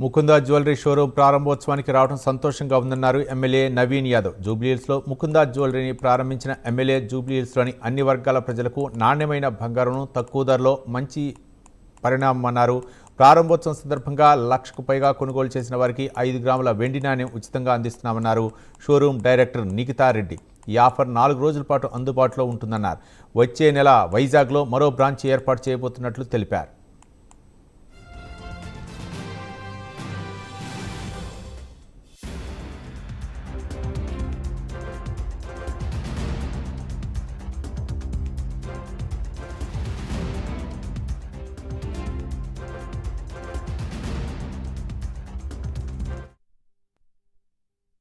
Mukunda jewellery showroom ప్రారంభోత్సవానికి రావడం సంతోషంగా ఉందన్నారు ఎమ్మెల్యే నవీన్ యాదవ్. జూబ్లీహిల్స్లో ముకుందా జ్యువెలరీని ప్రారంభించిన ఎమ్మెల్యే జూబ్లీహిల్స్లోని అన్ని వర్గాల ప్రజలకు నాణ్యమైన బంగారంను తక్కువ ధరలో మంచి పరిణామమన్నారు. ప్రారంభోత్సవం సందర్భంగా 1,00,000కు పైగా కొనుగోలు చేసిన వారికి 5 గ్రాముల వెండి నాణ్యం ఉచితంగా అందిస్తున్నామన్నారు షోరూం డైరెక్టర్ నిఖితారెడ్డి. ఈ ఆఫర్ 4 రోజుల పాటు అందుబాటులో ఉంటుందన్నారు. వచ్చే నెల వైజాగ్లో మరో బ్రాంచ్ ఏర్పాటు చేయబోతున్నట్లు తెలిపారు.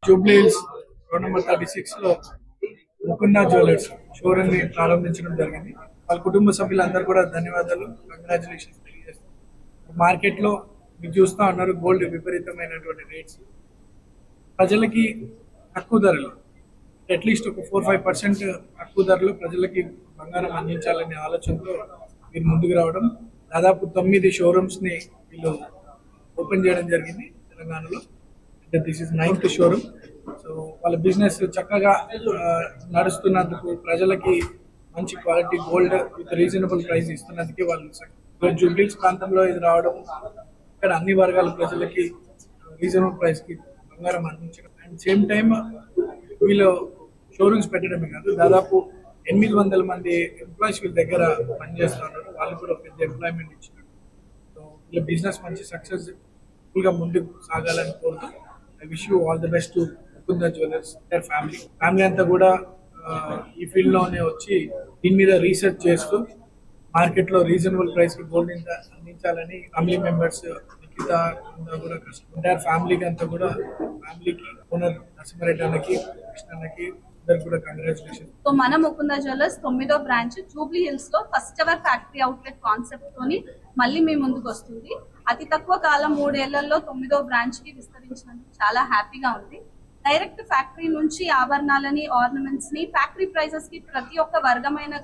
జూబ్లీహిల్స్ రోడ్ నెంబర్ 36 లో ముకుందా జ్యువెలర్స్ షోరూమ్ ని ప్రారంభించడం జరిగింది. వాళ్ళ కుటుంబ సభ్యులందరూ కూడా ధన్యవాదాలు, కంగ్రాచులేషన్స్ తెలియజేస్తాం. మార్కెట్ లో మీరు చూస్తా ఉన్నారు, గోల్డ్ విపరీతమైనటువంటి రేట్స్, ప్రజలకి తక్కువ ధరలు, అట్లీస్ట్ ఒక 4-5% తక్కువ ధరలో ప్రజలకి బంగారం అందించాలనే ఆలోచనతో మీరు ముందుకు రావడం. దాదాపు 9 షోరూమ్స్ ని వీళ్ళు ఓపెన్ చేయడం జరిగింది తెలంగాణలో. This is 9th showroom. So వాళ్ళ బిజినెస్ చక్కగా నడుస్తున్నందుకు, ప్రజలకి మంచి quality gold with reasonable price ఇస్తున్నందుకే వాళ్ళు జూబ్లీహిల్స్ ప్రాంతంలో ఇది రావడం, ఇక్కడ అన్ని వర్గాల ప్రజలకి రీజనబుల్ ప్రైస్కి బంగారం అందించడం, అండ్ సేమ్ టైం వీళ్ళు షోరూమ్స్ పెట్టడమే కాదు, దాదాపు 800 మంది ఎంప్లాయీస్ వీళ్ళ దగ్గర పనిచేస్తున్నారు. వాళ్ళు కూడా పెద్ద ఎంప్లాయ్మెంట్ ఇచ్చినట్టు. సో వీళ్ళ బిజినెస్ మంచి సక్సెస్ఫుల్గా ముందుకు సాగాలని కోరుతూ I wish you all the best to Mukunda Jewelers, their family అంతా కూడా ఈ ఫీల్డ్ లోనే వచ్చి దీని మీద రీసెర్చ్ చేస్తూ మార్కెట్ లో రీజనబుల్ ప్రైస్ కి గోల్డ్ అందించాలని ఫ్యామిలీ మెంబర్స్ నిఖిత కూడా ఎంటైర్ ఫ్యామిలీకి అంతా కూడా, ఫ్యామిలీకి ఓనర్ నరసింహారెడ్డి అన్నకి, కృష్ణన్నకి అందరికి కూడా కంగ్రాచులేషన్. సో మన ముకుందా జ్యువెలర్స్ 9వ బ్రాంచ్ జూబ్లీహిల్స్ లో first ever factory outlet concept తోని మళ్ళీ మీ ముందుకు వస్తుంది. అతి తక్కువ కాలం 3 ఏళ్లలో 9వ బ్రాంచ్ కి విస్తరించినందుకు చాలా హ్యాపీగా ఉంది. డైరెక్ట్ ఫ్యాక్టరీ నుంచి ఆభరణాలని, ఆర్నమెంట్స్ ని ఫ్యాక్టరీ ప్రైసెస్ కి ప్రతి ఒక్క వర్గమైన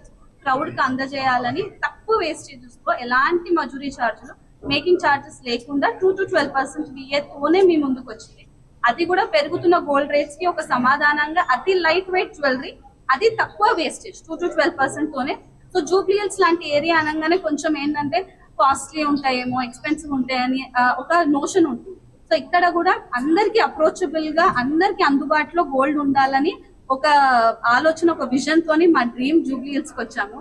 క్రౌడ్ కి అందజేయాలని తక్కువ వేస్టేజెస్ తో, ఎలాంటి మజూరీ ఛార్జీలు, మేకింగ్ ఛార్జెస్ లేకుండా 2-12% VA తోనే మీ ముందుకు వచ్చింది. అది కూడా పెరుగుతున్న గోల్డ్ రేట్స్ కి ఒక సమాధానంగా అతి లైట్ వెయిట్ జ్యువెలరీ, అది తక్కువ వేస్టేజ్ 2-12% తోనే. సో జూబ్లీహిల్స్ లాంటి ఏరియా అనగానే కొంచెం ఏంటంటే కాస్ట్లీ ఉంటాయేమో, ఎక్స్పెన్సివ్ ఉంటాయని ఒక నోషన్ ఉంటుంది. సో ఇక్కడ కూడా అందరికి అప్రోచబుల్ గా, అందరికి అందుబాటులో గోల్డ్ ఉండాలని ఒక ఆలోచన, ఒక విజన్ తోని మా డ్రీమ్ జూబ్లీహిల్స్ కి వచ్చాము.